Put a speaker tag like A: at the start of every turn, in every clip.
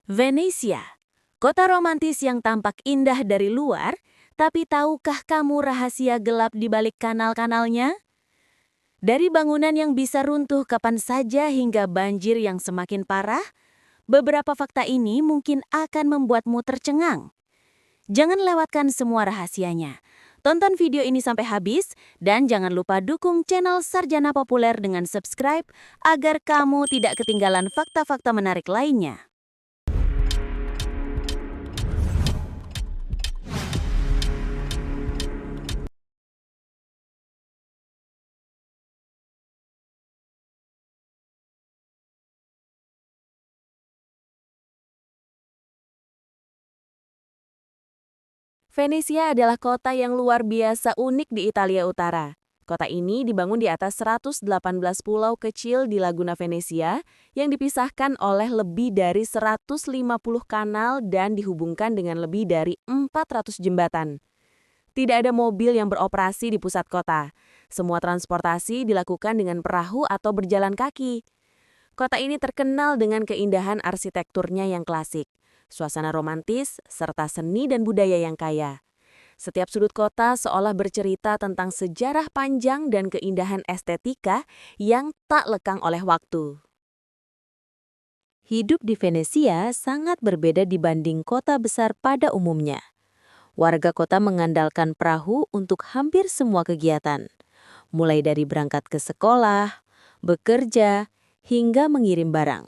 A: Venesia, kota romantis yang tampak indah dari luar, tapi tahukah kamu rahasia gelap di balik kanal-kanalnya? Dari bangunan yang bisa runtuh kapan saja hingga banjir yang semakin parah, beberapa fakta ini mungkin akan membuatmu tercengang. Jangan lewatkan semua rahasianya. Tonton video ini sampai habis dan jangan lupa dukung channel Sarjana Populer dengan subscribe agar kamu tidak ketinggalan fakta-fakta menarik lainnya. Venesia adalah kota yang luar biasa unik di Italia Utara. Kota ini dibangun di atas 118 pulau kecil di Laguna Venezia yang dipisahkan oleh lebih dari 150 kanal dan dihubungkan dengan lebih dari 400 jembatan. Tidak ada mobil yang beroperasi di pusat kota. Semua transportasi dilakukan dengan perahu atau berjalan kaki. Kota ini terkenal dengan keindahan arsitekturnya yang klasik, suasana romantis, serta seni dan budaya yang kaya. Setiap sudut kota seolah bercerita tentang sejarah panjang dan keindahan estetika yang tak lekang oleh waktu. Hidup di Venesia sangat berbeda dibanding kota besar pada umumnya. Warga kota mengandalkan perahu untuk hampir semua kegiatan, mulai dari berangkat ke sekolah, bekerja, hingga mengirim barang.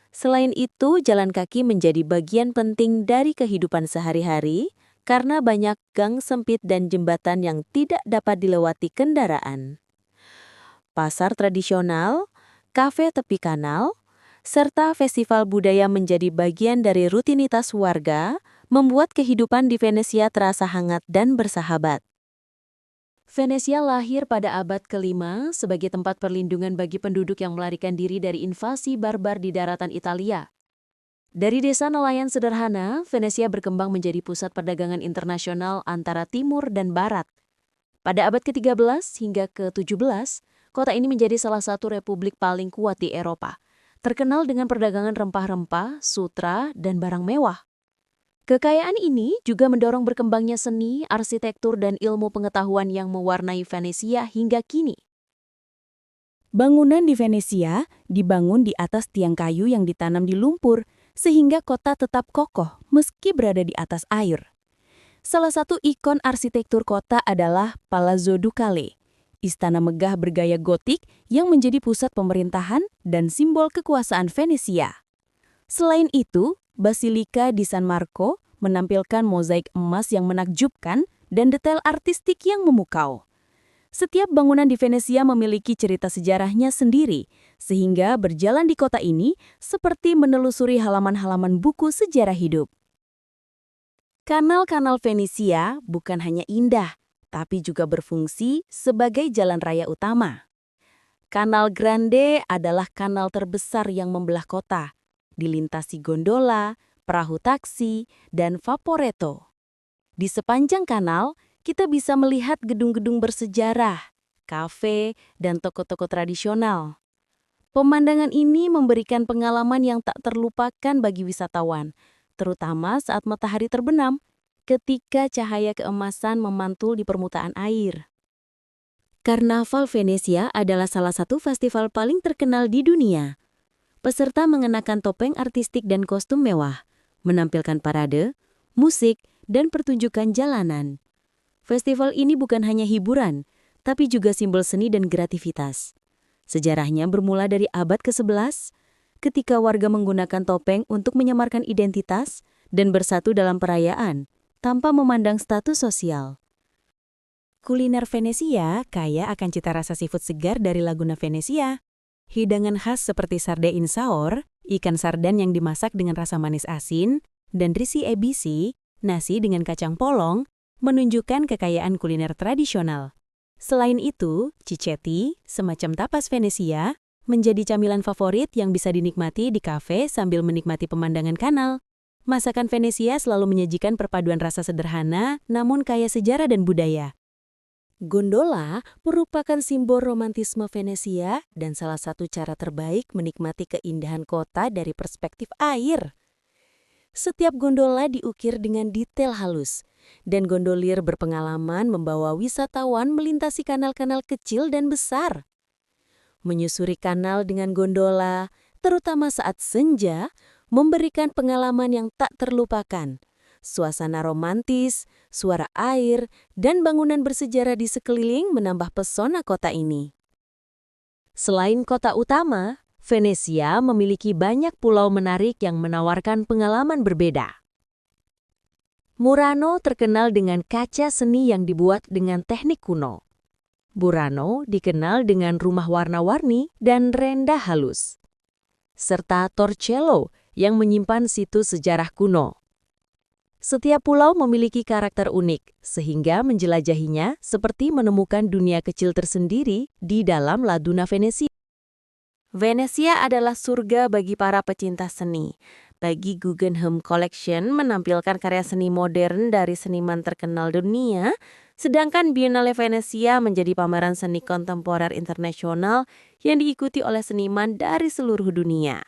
A: Selain itu, jalan kaki menjadi bagian penting dari kehidupan sehari-hari karena banyak gang sempit dan jembatan yang tidak dapat dilewati kendaraan. Pasar tradisional, kafe tepi kanal, serta festival budaya menjadi bagian dari rutinitas warga, membuat kehidupan di Venesia terasa hangat dan bersahabat. Venesia lahir pada abad ke-5 sebagai tempat perlindungan bagi penduduk yang melarikan diri dari invasi barbar di daratan Italia. Dari desa nelayan sederhana, Venesia berkembang menjadi pusat perdagangan internasional antara timur dan barat. Pada abad ke-13 hingga ke-17, kota ini menjadi salah satu republik paling kuat di Eropa, terkenal dengan perdagangan rempah-rempah, sutra, dan barang mewah. Kekayaan ini juga mendorong berkembangnya seni, arsitektur, dan ilmu pengetahuan yang mewarnai Venesia hingga kini. Bangunan di Venesia dibangun di atas tiang kayu yang ditanam di lumpur, sehingga kota tetap kokoh meski berada di atas air. Salah satu ikon arsitektur kota adalah Palazzo Ducale, istana megah bergaya gotik yang menjadi pusat pemerintahan dan simbol kekuasaan Venesia. Selain itu, Basilika di San Marco menampilkan mozaik emas yang menakjubkan dan detail artistik yang memukau. Setiap bangunan di Venesia memiliki cerita sejarahnya sendiri, sehingga berjalan di kota ini seperti menelusuri halaman-halaman buku sejarah hidup. Kanal-kanal Venesia bukan hanya indah, tapi juga berfungsi sebagai jalan raya utama. Kanal Grande adalah kanal terbesar yang membelah kota, dilintasi gondola, perahu taksi, dan vaporetto. Di sepanjang kanal, kita bisa melihat gedung-gedung bersejarah, kafe, dan toko-toko tradisional. Pemandangan ini memberikan pengalaman yang tak terlupakan bagi wisatawan, terutama saat matahari terbenam, ketika cahaya keemasan memantul di permukaan air. Karnaval Venesia adalah salah satu festival paling terkenal di dunia. Peserta mengenakan topeng artistik dan kostum mewah, menampilkan parade, musik, dan pertunjukan jalanan. Festival ini bukan hanya hiburan, tapi juga simbol seni dan kreativitas. Sejarahnya bermula dari abad ke-11, ketika warga menggunakan topeng untuk menyamarkan identitas dan bersatu dalam perayaan, tanpa memandang status sosial. Kuliner Venesia kaya akan cita rasa seafood segar dari Laguna Venezia. Hidangan khas seperti sarden saor, ikan sarden yang dimasak dengan rasa manis asin, dan risi ebisi, nasi dengan kacang polong, menunjukkan kekayaan kuliner tradisional. Selain itu, cicchetti, semacam tapas Venesia, menjadi camilan favorit yang bisa dinikmati di kafe sambil menikmati pemandangan kanal. Masakan Venesia selalu menyajikan perpaduan rasa sederhana, namun kaya sejarah dan budaya. Gondola merupakan simbol romantisme Venesia dan salah satu cara terbaik menikmati keindahan kota dari perspektif air. Setiap gondola diukir dengan detail halus, dan gondolier berpengalaman membawa wisatawan melintasi kanal-kanal kecil dan besar. Menyusuri kanal dengan gondola, terutama saat senja, memberikan pengalaman yang tak terlupakan. Suasana romantis, suara air, dan bangunan bersejarah di sekeliling menambah pesona kota ini. Selain kota utama, Venesia memiliki banyak pulau menarik yang menawarkan pengalaman berbeda. Murano terkenal dengan kaca seni yang dibuat dengan teknik kuno. Burano dikenal dengan rumah warna-warni dan renda halus. Serta Torcello yang menyimpan situs sejarah kuno. Setiap pulau memiliki karakter unik, sehingga menjelajahinya seperti menemukan dunia kecil tersendiri di dalam Laduna Venesia. Venesia adalah surga bagi para pecinta seni. Bagi Guggenheim Collection menampilkan karya seni modern dari seniman terkenal dunia, sedangkan Biennale Venesia menjadi pameran seni kontemporer internasional yang diikuti oleh seniman dari seluruh dunia.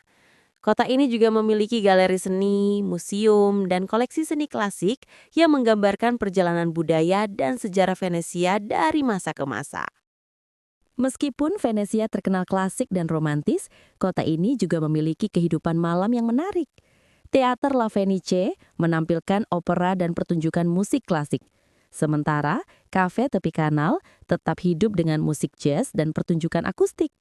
A: Kota ini juga memiliki galeri seni, museum, dan koleksi seni klasik yang menggambarkan perjalanan budaya dan sejarah Venesia dari masa ke masa. Meskipun Venesia terkenal klasik dan romantis, kota ini juga memiliki kehidupan malam yang menarik. Teater La Fenice menampilkan opera dan pertunjukan musik klasik. Sementara, kafe tepi kanal tetap hidup dengan musik jazz dan pertunjukan akustik.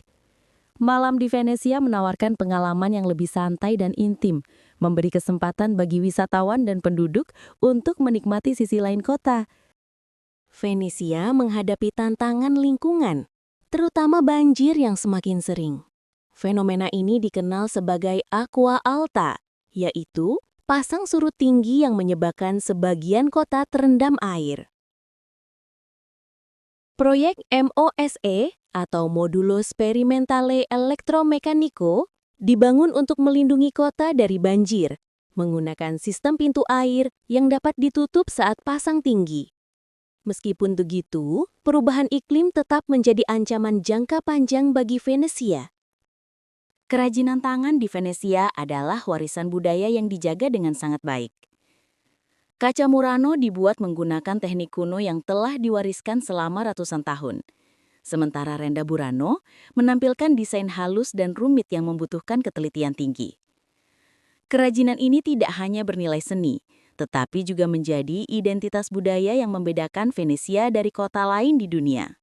A: Malam di Venesia menawarkan pengalaman yang lebih santai dan intim, memberi kesempatan bagi wisatawan dan penduduk untuk menikmati sisi lain kota. Venesia menghadapi tantangan lingkungan, terutama banjir yang semakin sering. Fenomena ini dikenal sebagai aqua alta, yaitu pasang surut tinggi yang menyebabkan sebagian kota terendam air. Proyek MOSE atau Modulo Sperimentale Elettromeccanico dibangun untuk melindungi kota dari banjir, menggunakan sistem pintu air yang dapat ditutup saat pasang tinggi. Meskipun begitu, perubahan iklim tetap menjadi ancaman jangka panjang bagi Venesia. Kerajinan tangan di Venesia adalah warisan budaya yang dijaga dengan sangat baik. Kaca Murano dibuat menggunakan teknik kuno yang telah diwariskan selama ratusan tahun. Sementara renda Burano menampilkan desain halus dan rumit yang membutuhkan ketelitian tinggi. Kerajinan ini tidak hanya bernilai seni, tetapi juga menjadi identitas budaya yang membedakan Venesia dari kota lain di dunia.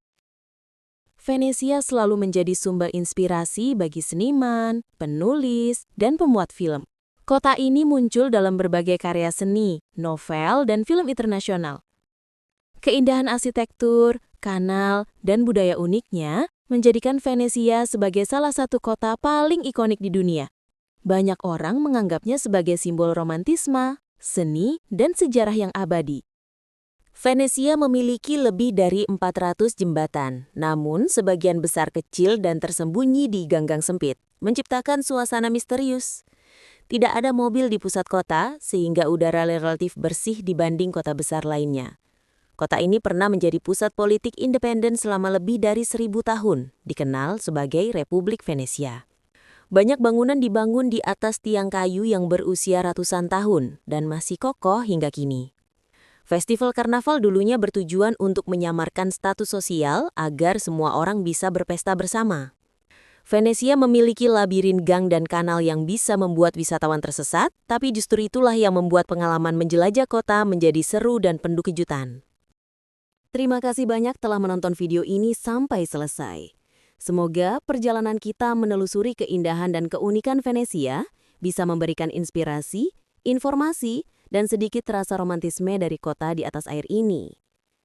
A: Venesia selalu menjadi sumber inspirasi bagi seniman, penulis, dan pembuat film. Kota ini muncul dalam berbagai karya seni, novel, dan film internasional. Keindahan arsitektur, kanal, dan budaya uniknya menjadikan Venesia sebagai salah satu kota paling ikonik di dunia. Banyak orang menganggapnya sebagai simbol romantisme, seni, dan sejarah yang abadi. Venesia memiliki lebih dari 400 jembatan, namun sebagian besar kecil dan tersembunyi di gang-gang sempit, menciptakan suasana misterius. Tidak ada mobil di pusat kota, sehingga udara relatif bersih dibanding kota besar lainnya. Kota ini pernah menjadi pusat politik independen selama lebih dari 1000 tahun, dikenal sebagai Republik Venesia. Banyak bangunan dibangun di atas tiang kayu yang berusia ratusan tahun dan masih kokoh hingga kini. Festival Karnaval dulunya bertujuan untuk menyamarkan status sosial agar semua orang bisa berpesta bersama. Venesia memiliki labirin gang dan kanal yang bisa membuat wisatawan tersesat, tapi justru itulah yang membuat pengalaman menjelajah kota menjadi seru dan penuh kejutan. Terima kasih banyak telah menonton video ini sampai selesai. Semoga perjalanan kita menelusuri keindahan dan keunikan Venesia bisa memberikan inspirasi, informasi, dan sedikit rasa romantisme dari kota di atas air ini.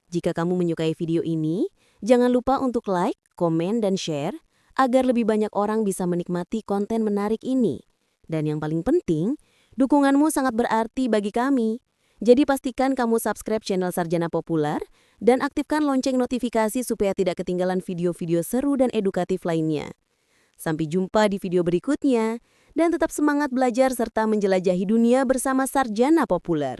A: Jika kamu menyukai video ini, jangan lupa untuk like, komen, dan share agar lebih banyak orang bisa menikmati konten menarik ini. Dan yang paling penting, dukunganmu sangat berarti bagi kami. Jadi pastikan kamu subscribe channel Sarjana Populer dan aktifkan lonceng notifikasi supaya tidak ketinggalan video-video seru dan edukatif lainnya. Sampai jumpa di video berikutnya, dan tetap semangat belajar serta menjelajahi dunia bersama Sarjana Populer.